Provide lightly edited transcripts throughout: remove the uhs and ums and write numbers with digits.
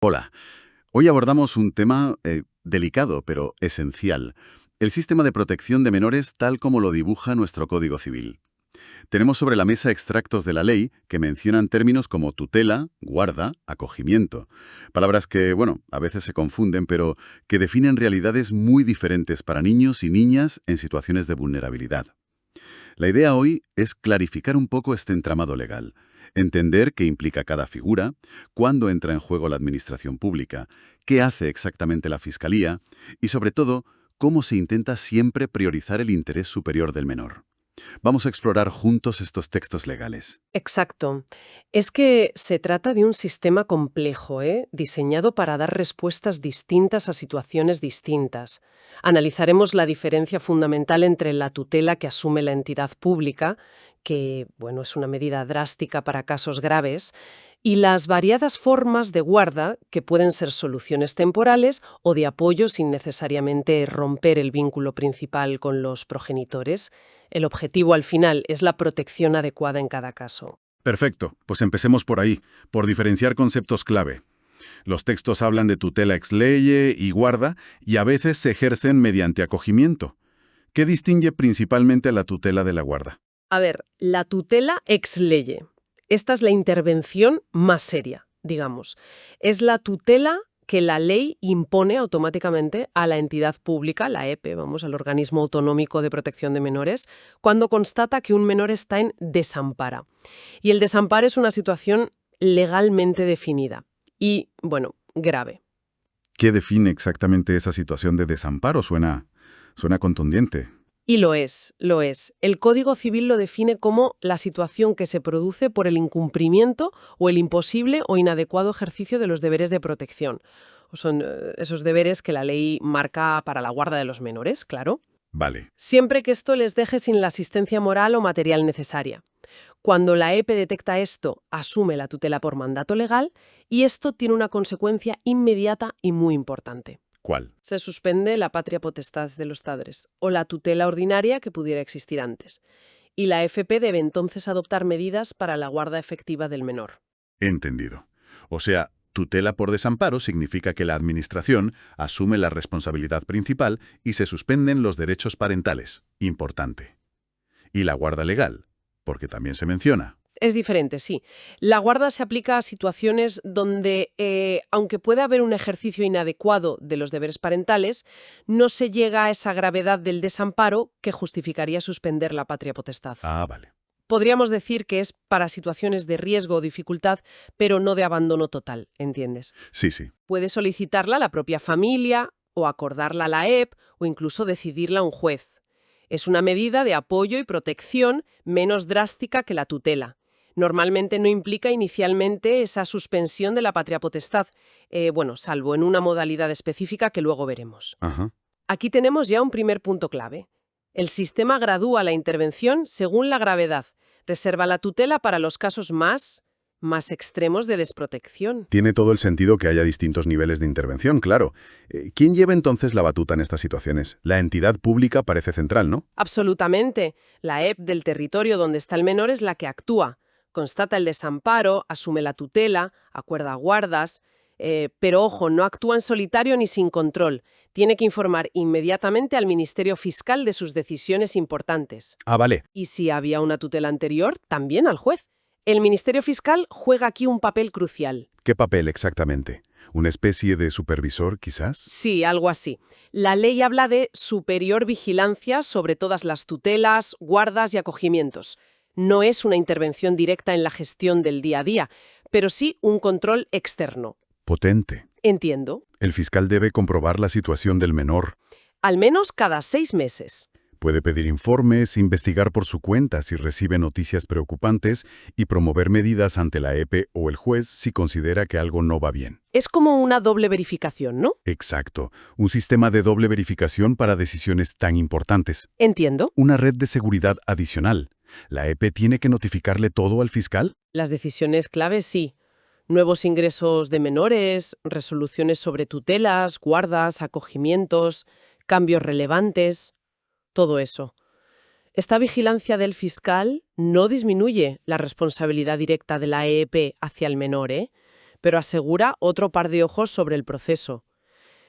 Hola, hoy abordamos un tema delicado pero esencial, el sistema de protección de menores tal como lo dibuja nuestro Código Civil. Tenemos sobre la mesa extractos de la ley que mencionan términos como tutela, guarda, acogimiento. Palabras que, bueno, a veces se confunden, pero que definen realidades muy diferentes para niños y niñas en situaciones de vulnerabilidad. La idea hoy es clarificar un poco este entramado legal, entender qué implica cada figura, cuándo entra en juego la administración pública, qué hace exactamente la Fiscalía y, sobre todo, cómo se intenta siempre priorizar el interés superior del menor. Vamos a explorar juntos estos textos legales. Exacto. Es que se trata de un sistema complejo, diseñado para dar respuestas distintas a situaciones distintas. Analizaremos la diferencia fundamental entre la tutela que asume la entidad pública, que, bueno, es una medida drástica para casos graves, y las variadas formas de guarda, que pueden ser soluciones temporales o de apoyo sin necesariamente romper el vínculo principal con los progenitores. El objetivo al final es la protección adecuada en cada caso. Perfecto, pues empecemos por ahí, por diferenciar conceptos clave. Los textos hablan de tutela ex lege y guarda, y a veces se ejercen mediante acogimiento. ¿Qué distingue principalmente la tutela de la guarda? A ver, la tutela ex lege. Esta es la intervención más seria, digamos. Es la tutela que la ley impone automáticamente a la entidad pública, la EPE, vamos, al Organismo Autonómico de Protección de Menores, cuando constata que un menor está en desamparo. Y el desamparo es una situación legalmente definida y, bueno, grave. ¿Qué define exactamente esa situación de desamparo? Suena contundente. Y lo es, lo es. El Código Civil lo define como la situación que se produce por el incumplimiento o el imposible o inadecuado ejercicio de los deberes de protección. Son esos deberes que la ley marca para la guarda de los menores, claro. Vale. Siempre que esto les deje sin la asistencia moral o material necesaria. Cuando la EPE detecta esto, asume la tutela por mandato legal y esto tiene una consecuencia inmediata y muy importante. ¿Cuál? Se suspende la patria potestad de los padres o la tutela ordinaria que pudiera existir antes. Y la FP debe entonces adoptar medidas para la guarda efectiva del menor. Entendido. O sea, tutela por desamparo significa que la Administración asume la responsabilidad principal y se suspenden los derechos parentales. Importante. Y la guarda legal, porque también se menciona. Es diferente, sí. La guarda se aplica a situaciones donde, aunque pueda haber un ejercicio inadecuado de los deberes parentales, no se llega a esa gravedad del desamparo que justificaría suspender la patria potestad. Ah, vale. Podríamos decir que es para situaciones de riesgo o dificultad, pero no de abandono total, ¿entiendes? Sí, sí. Puede solicitarla la propia familia o acordarla a la EP o incluso decidirla un juez. Es una medida de apoyo y protección menos drástica que la tutela. Normalmente no implica inicialmente esa suspensión de la patria potestad, salvo en una modalidad específica que luego veremos. Ajá. Aquí tenemos ya un primer punto clave. El sistema gradúa la intervención según la gravedad. Reserva la tutela para los casos más extremos de desprotección. Tiene todo el sentido que haya distintos niveles de intervención, claro. ¿Quién lleva entonces la batuta en estas situaciones? La entidad pública parece central, ¿no? Absolutamente. La EP del territorio donde está el menor es la que actúa. Constata el desamparo, asume la tutela, acuerda guardas, pero ojo, no actúa en solitario ni sin control. Tiene que informar inmediatamente al Ministerio Fiscal de sus decisiones importantes. Ah, vale. Y si había una tutela anterior, también al juez. El Ministerio Fiscal juega aquí un papel crucial. ¿Qué papel exactamente? ¿Una especie de supervisor, quizás? Sí, algo así. La ley habla de superior vigilancia sobre todas las tutelas, guardas y acogimientos. No es una intervención directa en la gestión del día a día, pero sí un control externo. Potente. Entiendo. El fiscal debe comprobar la situación del menor. Al menos cada 6 meses. Puede pedir informes, investigar por su cuenta si recibe noticias preocupantes y promover medidas ante la EPE o el juez si considera que algo no va bien. Es como una doble verificación, ¿no? Exacto. Un sistema de doble verificación para decisiones tan importantes. Entiendo. Una red de seguridad adicional. ¿La EPE tiene que notificarle todo al fiscal? Las decisiones claves sí. Nuevos ingresos de menores, resoluciones sobre tutelas, guardas, acogimientos, cambios relevantes, todo eso. Esta vigilancia del fiscal no disminuye la responsabilidad directa de la EEP hacia el menor, pero asegura otro par de ojos sobre el proceso.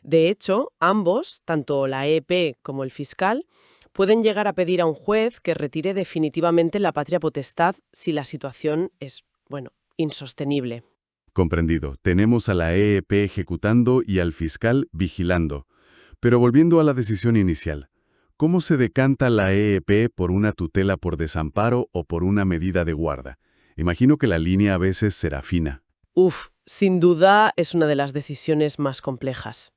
De hecho, ambos, tanto la EP como el fiscal, pueden llegar a pedir a un juez que retire definitivamente la patria potestad si la situación es, bueno, insostenible. Comprendido. Tenemos a la EEP ejecutando y al fiscal vigilando. Pero volviendo a la decisión inicial, ¿cómo se decanta la EEP por una tutela por desamparo o por una medida de guarda? Imagino que la línea a veces será fina. Sin duda es una de las decisiones más complejas.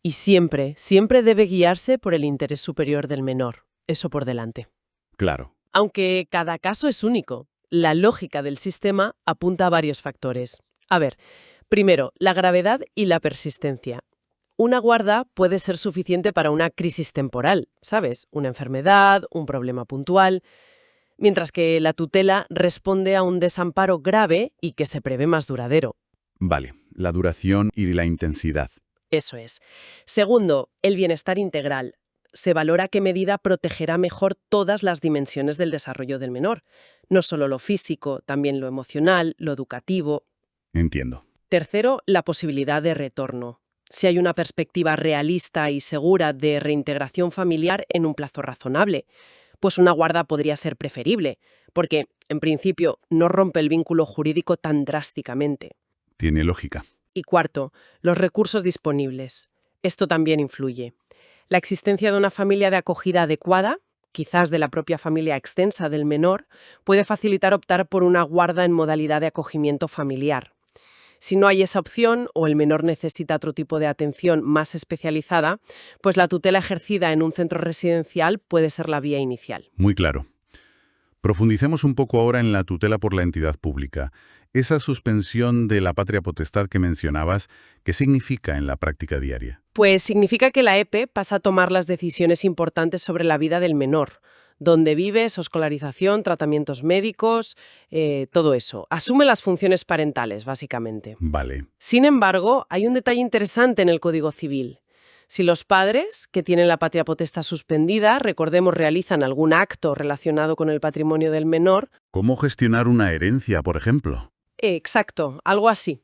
Y siempre debe guiarse por el interés superior del menor. Eso por delante. Claro. Aunque cada caso es único, la lógica del sistema apunta a varios factores. A ver, primero, la gravedad y la persistencia. Una guarda puede ser suficiente para una crisis temporal, ¿sabes? Una enfermedad, un problema puntual, mientras que la tutela responde a un desamparo grave y que se prevé más duradero. Vale, la duración y la intensidad. Eso es. Segundo, el bienestar integral. Se valora qué medida protegerá mejor todas las dimensiones del desarrollo del menor. No solo lo físico, también lo emocional, lo educativo. Entiendo. Tercero, la posibilidad de retorno. Si hay una perspectiva realista y segura de reintegración familiar en un plazo razonable, pues una guarda podría ser preferible, porque, en principio, no rompe el vínculo jurídico tan drásticamente. Tiene lógica. Y cuarto, los recursos disponibles. Esto también influye. La existencia de una familia de acogida adecuada, quizás de la propia familia extensa del menor, puede facilitar optar por una guarda en modalidad de acogimiento familiar. Si no hay esa opción o el menor necesita otro tipo de atención más especializada, pues la tutela ejercida en un centro residencial puede ser la vía inicial. Muy claro. Profundicemos un poco ahora en la tutela por la entidad pública. Esa suspensión de la patria potestad que mencionabas, ¿qué significa en la práctica diaria? Pues significa que la EP pasa a tomar las decisiones importantes sobre la vida del menor. Dónde vive, su escolarización, tratamientos médicos, todo eso. Asume las funciones parentales, básicamente. Vale. Sin embargo, hay un detalle interesante en el Código Civil. Si los padres, que tienen la patria potestad suspendida, recordemos, realizan algún acto relacionado con el patrimonio del menor. ¿Cómo gestionar una herencia, por ejemplo? Exacto, algo así.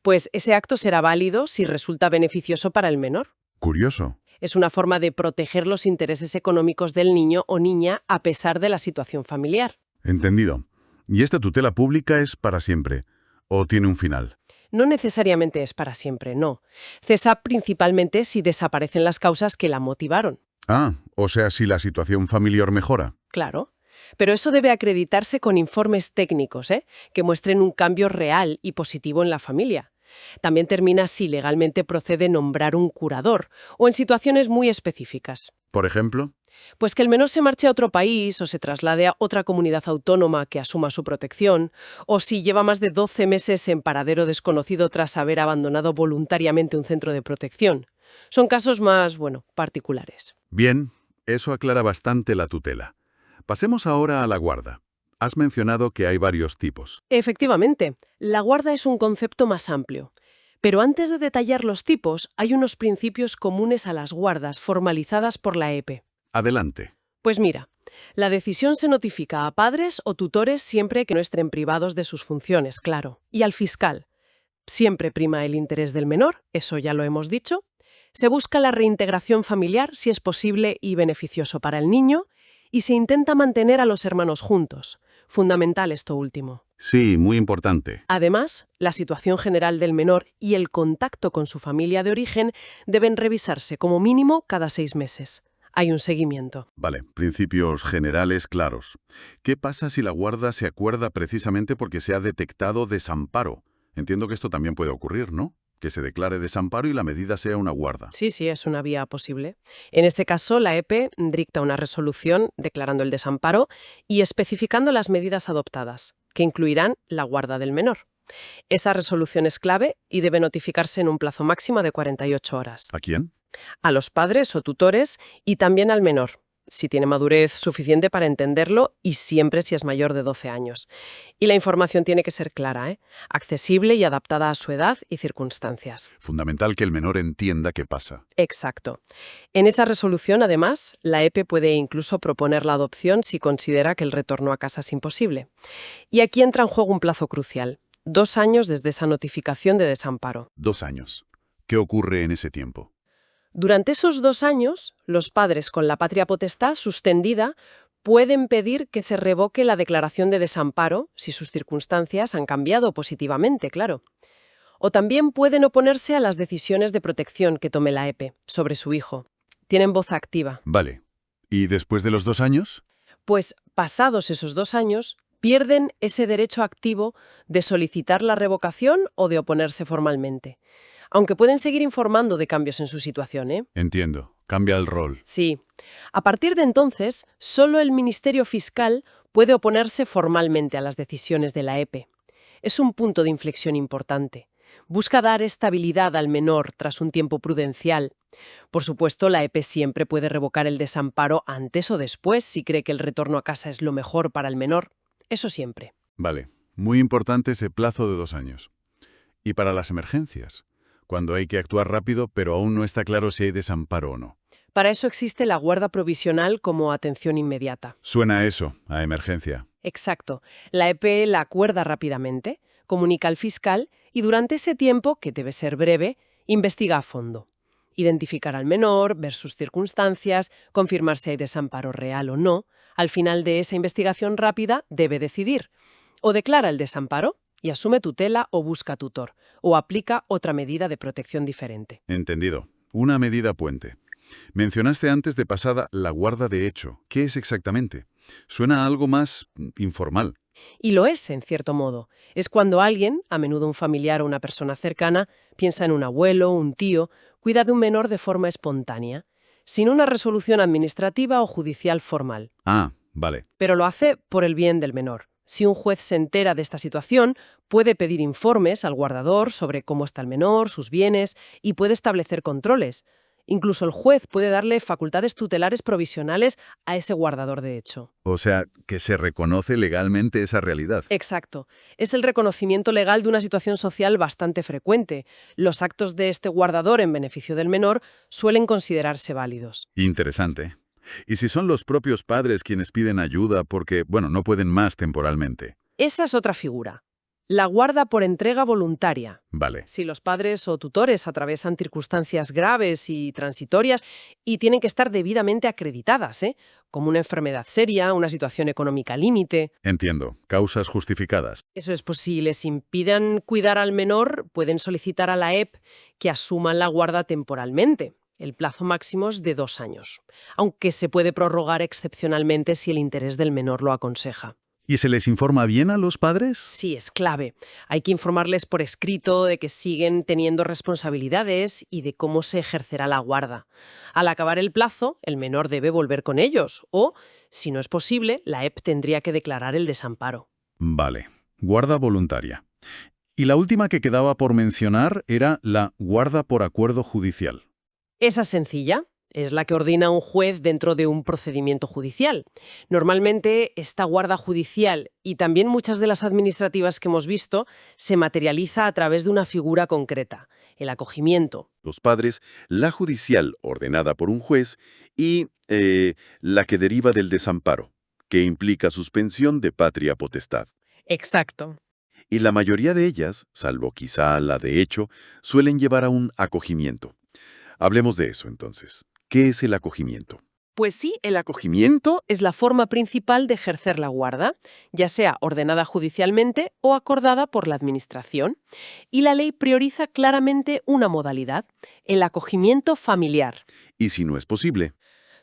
Pues ese acto será válido si resulta beneficioso para el menor. Curioso. Es una forma de proteger los intereses económicos del niño o niña a pesar de la situación familiar. Entendido. ¿Y esta tutela pública es para siempre? ¿O tiene un final? No necesariamente es para siempre, no. Cesa principalmente si desaparecen las causas que la motivaron. Ah, o sea, si la situación familiar mejora. Claro. Pero eso debe acreditarse con informes técnicos, que muestren un cambio real y positivo en la familia. También termina si legalmente procede nombrar un curador o en situaciones muy específicas. ¿Por ejemplo? Pues que el menor se marche a otro país o se traslade a otra comunidad autónoma que asuma su protección, o si lleva más de 12 meses en paradero desconocido tras haber abandonado voluntariamente un centro de protección. Son casos más, particulares. Bien, eso aclara bastante la tutela. Pasemos ahora a la guarda. Has mencionado que hay varios tipos. Efectivamente, la guarda es un concepto más amplio. Pero antes de detallar los tipos, hay unos principios comunes a las guardas formalizadas por la EP. Adelante. Pues mira, la decisión se notifica a padres o tutores siempre que no estén privados de sus funciones, claro. Y al fiscal. Siempre prima el interés del menor, eso ya lo hemos dicho. Se busca la reintegración familiar si es posible y beneficioso para el niño, y se intenta mantener a los hermanos juntos. Fundamental esto último. Sí, muy importante. Además, la situación general del menor y el contacto con su familia de origen deben revisarse como mínimo cada 6 meses. Hay un seguimiento. Vale, principios generales claros. ¿Qué pasa si la guarda se acuerda precisamente porque se ha detectado desamparo? Entiendo que esto también puede ocurrir, ¿no? Que se declare desamparo y la medida sea una guarda. Sí, es una vía posible. En ese caso, la EP dicta una resolución declarando el desamparo y especificando las medidas adoptadas, que incluirán la guarda del menor. Esa resolución es clave y debe notificarse en un plazo máximo de 48 horas. ¿A quién? A los padres o tutores y también al menor, si tiene madurez suficiente para entenderlo y siempre si es mayor de 12 años. Y la información tiene que ser clara, accesible y adaptada a su edad y circunstancias. Fundamental que el menor entienda qué pasa. Exacto. En esa resolución, además, la EP puede incluso proponer la adopción si considera que el retorno a casa es imposible. Y aquí entra en juego un plazo crucial. 2 años desde esa notificación de desamparo. 2 años. ¿Qué ocurre en ese tiempo? Durante esos 2 años, los padres con la patria potestad suspendida pueden pedir que se revoque la declaración de desamparo si sus circunstancias han cambiado positivamente, claro. O también pueden oponerse a las decisiones de protección que tome la EPE sobre su hijo. Tienen voz activa. Vale. ¿Y después de los 2 años? Pues, pasados esos 2 años, pierden ese derecho activo de solicitar la revocación o de oponerse formalmente. Aunque pueden seguir informando de cambios en su situación, ¿eh? Entiendo. Cambia el rol. Sí. A partir de entonces, solo el Ministerio Fiscal puede oponerse formalmente a las decisiones de la EPE. Es un punto de inflexión importante. Busca dar estabilidad al menor tras un tiempo prudencial. Por supuesto, la EPE siempre puede revocar el desamparo antes o después si cree que el retorno a casa es lo mejor para el menor. Eso siempre. Vale. Muy importante ese plazo de 2 años. ¿Y para las emergencias? Cuando hay que actuar rápido, pero aún no está claro si hay desamparo o no. Para eso existe la guarda provisional como atención inmediata. Suena a eso, a emergencia. Exacto. La EPE la acuerda rápidamente, comunica al fiscal y durante ese tiempo, que debe ser breve, investiga a fondo. Identificar al menor, ver sus circunstancias, confirmar si hay desamparo real o no. Al final de esa investigación rápida debe decidir. O declara el desamparo y asume tutela o busca tutor, o aplica otra medida de protección diferente. Entendido. Una medida puente. Mencionaste antes de pasada la guarda de hecho. ¿Qué es exactamente? Suena a algo más informal. Y lo es, en cierto modo. Es cuando alguien, a menudo un familiar o una persona cercana, piensa en un abuelo, un tío, cuida de un menor de forma espontánea, sin una resolución administrativa o judicial formal. Ah, vale. Pero lo hace por el bien del menor. Si un juez se entera de esta situación, puede pedir informes al guardador sobre cómo está el menor, sus bienes, y puede establecer controles. Incluso el juez puede darle facultades tutelares provisionales a ese guardador de hecho. O sea, que se reconoce legalmente esa realidad. Exacto. Es el reconocimiento legal de una situación social bastante frecuente. Los actos de este guardador en beneficio del menor suelen considerarse válidos. Interesante. ¿Y si son los propios padres quienes piden ayuda porque, no pueden más temporalmente? Esa es otra figura. La guarda por entrega voluntaria. Vale. Si los padres o tutores atraviesan circunstancias graves y transitorias y tienen que estar debidamente acreditadas, como una enfermedad seria, una situación económica límite. Entiendo. Causas justificadas. Eso es, pues si les impidan cuidar al menor, pueden solicitar a la EPE que asuman la guarda temporalmente. El plazo máximo es de 2 años, aunque se puede prorrogar excepcionalmente si el interés del menor lo aconseja. ¿Y se les informa bien a los padres? Sí, es clave. Hay que informarles por escrito de que siguen teniendo responsabilidades y de cómo se ejercerá la guarda. Al acabar el plazo, el menor debe volver con ellos o, si no es posible, la EPE tendría que declarar el desamparo. Vale. Guarda voluntaria. Y la última que quedaba por mencionar era la guarda por acuerdo judicial. Esa es sencilla. Es la que ordena un juez dentro de un procedimiento judicial. Normalmente, esta guarda judicial y también muchas de las administrativas que hemos visto se materializa a través de una figura concreta, el acogimiento. Los padres, la judicial ordenada por un juez y la que deriva del desamparo, que implica suspensión de patria potestad. Exacto. Y la mayoría de ellas, salvo quizá la de hecho, suelen llevar a un acogimiento. Hablemos de eso entonces. ¿Qué es el acogimiento? Pues sí, El acogimiento es la forma principal de ejercer la guarda, ya sea ordenada judicialmente o acordada por la Administración. Y la ley prioriza claramente una modalidad, el acogimiento familiar. ¿Y si no es posible?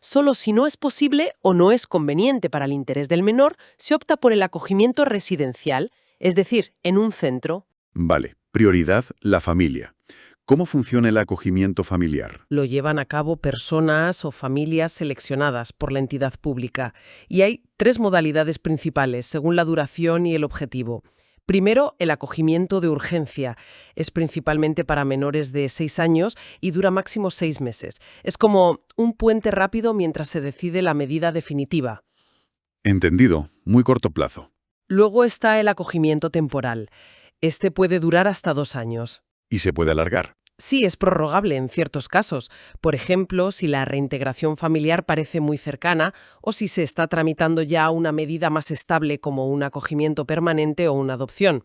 Solo si no es posible o no es conveniente para el interés del menor, se opta por el acogimiento residencial, es decir, en un centro. Vale, prioridad la familia. ¿Cómo funciona el acogimiento familiar? Lo llevan a cabo personas o familias seleccionadas por la entidad pública. Y hay 3 modalidades principales, según la duración y el objetivo. Primero, el acogimiento de urgencia. Es principalmente para menores de 6 años y dura máximo 6 meses. Es como un puente rápido mientras se decide la medida definitiva. Entendido. Muy corto plazo. Luego está el acogimiento temporal. Este puede durar hasta 2 años. Y se puede alargar. Sí, es prorrogable en ciertos casos. Por ejemplo, si la reintegración familiar parece muy cercana o si se está tramitando ya una medida más estable como un acogimiento permanente o una adopción.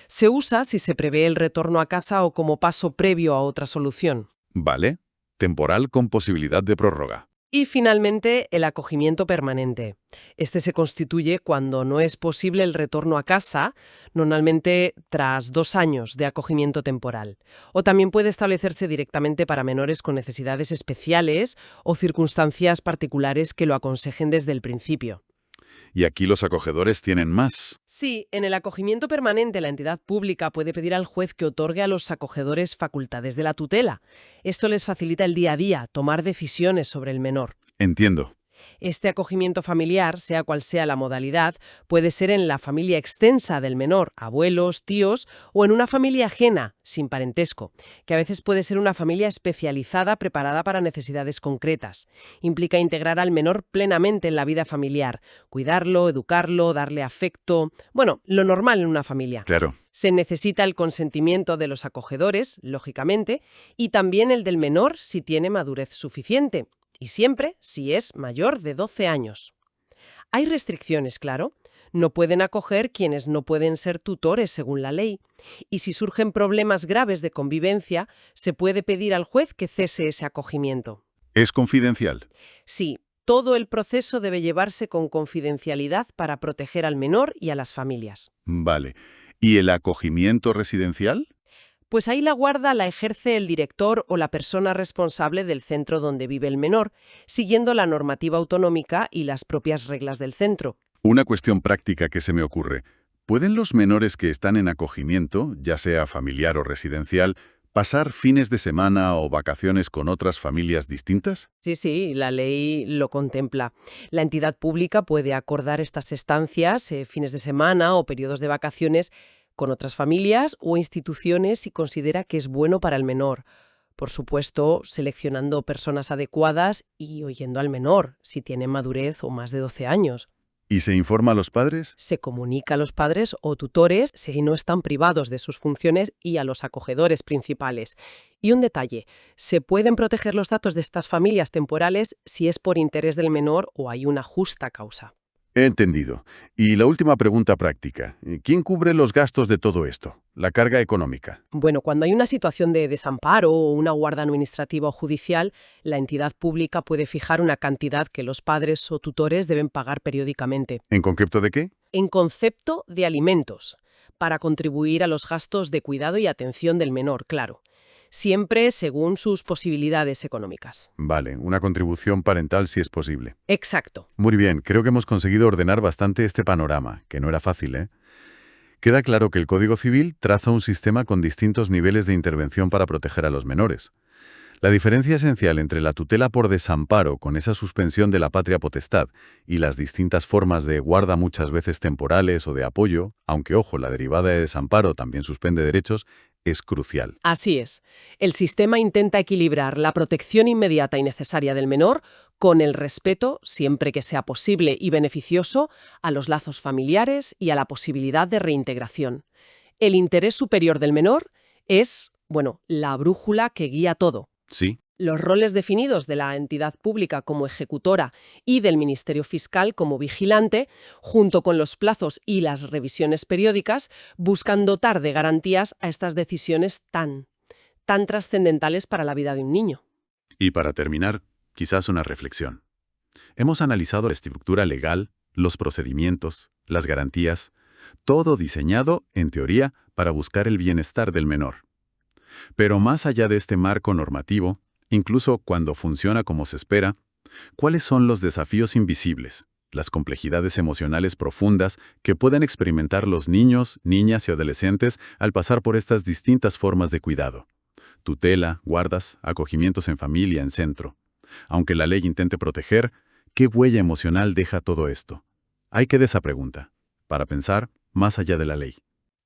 Se usa si se prevé el retorno a casa o como paso previo a otra solución. Vale. Temporal con posibilidad de prórroga. Y finalmente, el acogimiento permanente. Este se constituye cuando no es posible el retorno a casa, normalmente tras 2 años de acogimiento temporal. O también puede establecerse directamente para menores con necesidades especiales o circunstancias particulares que lo aconsejen desde el principio. Y aquí los acogedores tienen más. Sí, en el acogimiento permanente la entidad pública puede pedir al juez que otorgue a los acogedores facultades de la tutela. Esto les facilita el día a día, tomar decisiones sobre el menor. Entiendo. Este acogimiento familiar, sea cual sea la modalidad, puede ser en la familia extensa del menor, abuelos, tíos, o en una familia ajena, sin parentesco, que a veces puede ser una familia especializada preparada para necesidades concretas. Implica integrar al menor plenamente en la vida familiar, cuidarlo, educarlo, darle afecto, bueno, lo normal en una familia. Claro. Se necesita el consentimiento de los acogedores, lógicamente, y también el del menor si tiene madurez suficiente. Y siempre si es mayor de 12 años. Hay restricciones, claro. No pueden acoger quienes no pueden ser tutores según la ley. Y si surgen problemas graves de convivencia, se puede pedir al juez que cese ese acogimiento. ¿Es confidencial? Sí, todo el proceso debe llevarse con confidencialidad para proteger al menor y a las familias. Vale. ¿Y el acogimiento residencial? Pues ahí la guarda la ejerce el director o la persona responsable del centro donde vive el menor, siguiendo la normativa autonómica y las propias reglas del centro. Una cuestión práctica que se me ocurre. ¿Pueden los menores que están en acogimiento, ya sea familiar o residencial, pasar fines de semana o vacaciones con otras familias distintas? Sí, la ley lo contempla. La entidad pública puede acordar estas estancias, fines de semana o periodos de vacaciones, con otras familias o instituciones si considera que es bueno para el menor. Por supuesto, seleccionando personas adecuadas y oyendo al menor, si tiene madurez o más de 12 años. ¿Y se informa a los padres? Se comunica a los padres o tutores si no están privados de sus funciones y a los acogedores principales. Y un detalle, se pueden proteger los datos de estas familias temporales si es por interés del menor o hay una justa causa. He entendido. Y la última pregunta práctica. ¿Quién cubre los gastos de todo esto? La carga económica. Bueno, cuando hay una situación de desamparo o una guarda administrativa o judicial, la entidad pública puede fijar una cantidad que los padres o tutores deben pagar periódicamente. ¿En concepto de qué? En concepto de alimentos, para contribuir a los gastos de cuidado y atención del menor, claro. Siempre según sus posibilidades económicas. Vale, una contribución parental si es posible. Exacto. Muy bien, creo que hemos conseguido ordenar bastante este panorama, que no era fácil, ¿eh? Queda claro que el Código Civil traza un sistema con distintos niveles de intervención para proteger a los menores. La diferencia esencial entre la tutela por desamparo, con esa suspensión de la patria potestad, y las distintas formas de guarda muchas veces temporales o de apoyo, aunque ojo, la derivada de desamparo también suspende derechos, es crucial. Así es. El sistema intenta equilibrar la protección inmediata y necesaria del menor con el respeto, siempre que sea posible y beneficioso, a los lazos familiares y a la posibilidad de reintegración. El interés superior del menor es, la brújula que guía todo. Sí. Los roles definidos de la entidad pública como ejecutora y del Ministerio Fiscal como vigilante, junto con los plazos y las revisiones periódicas, buscan dotar de garantías a estas decisiones tan trascendentales para la vida de un niño. Y para terminar, quizás una reflexión. Hemos analizado la estructura legal, los procedimientos, las garantías, todo diseñado, en teoría, para buscar el bienestar del menor. Pero más allá de este marco normativo, incluso cuando funciona como se espera, ¿cuáles son los desafíos invisibles, las complejidades emocionales profundas que pueden experimentar los niños, niñas y adolescentes al pasar por estas distintas formas de cuidado? Tutela, guardas, acogimientos en familia, en centro. Aunque la ley intente proteger, ¿qué huella emocional deja todo esto? Hay que esa pregunta, para pensar más allá de la ley.